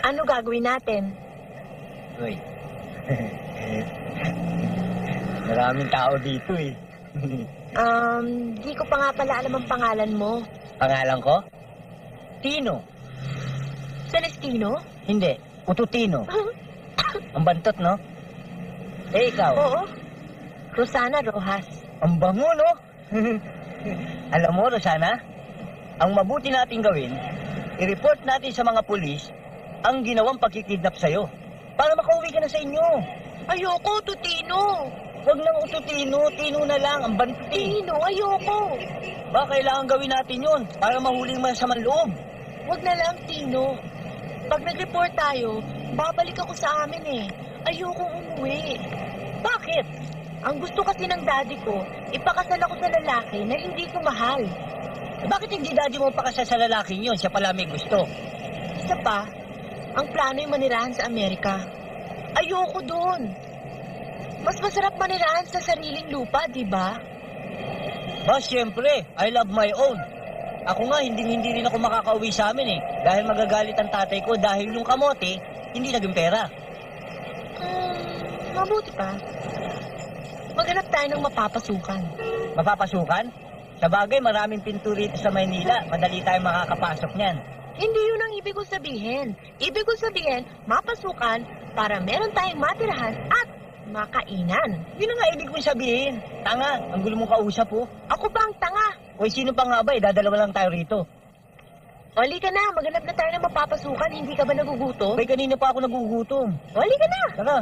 Ano gagawin natin? Uy. Maraming tao dito eh. Di ko pa nga pala alam ang pangalan mo. Pangalan ko? Tino. Celestino? Hindi, Ututino. Ang bantot, no? Eh, ikaw? Oo. Rosana Rojas. Ang bango, no? Alam mo, Rosana, ang mabuti nating gawin, i-report natin sa mga pulis ang ginawang pagkikidnap sa'yo para makauwi ka na sa inyo. Ayoko, Tutino. Huwag nang Ututino, Tino na lang, ang bantot eh. Tino, ayoko. Ba, kailangan gawin natin yun para mahuli mo sa manloob. Huwag na lang, Tino. Pag nag-report tayo, babalik ako sa amin eh. Ayokong umuwi. Bakit? Ang gusto kasi ng daddy ko, ipakasal ako sa lalaki na hindi ko mahal. Bakit hindi daddy mo pakasal sa lalaking yun? Siya pala may gusto. Isa pa, ang plano yung manirahan sa Amerika. Ayoko doon. Mas masarap manirahan sa sariling lupa, di ba? Ba, siyempre, I love my own. Ako nga, hindi rin ako makakauwi sa amin eh. Dahil magagalit ang tatay ko dahil yung kamote, hindi naging pera. Mabuti pa. Maghanap tayo ng mapapasukan. Mapapasukan? Sa bagay, maraming pinto rito sa Maynila. Madali tayo makakapasok niyan. Hindi yun ang ibig kong sabihin. Ibig kong sabihin, mapasukan para meron tayong matirahan at makainan. Yun ang nga ibig kong sabihin. Tanga, ang gulo mong kausap oh. Ako ba ang tanga? O sino pa nga ba eh? Dadalawa lang tayo rito. Oli ka na, maghanap na tayo ng mapapasukan. Hindi ka ba nagugutom? Bay, kanina pa ako nagugutom. Oli ka na! Tara.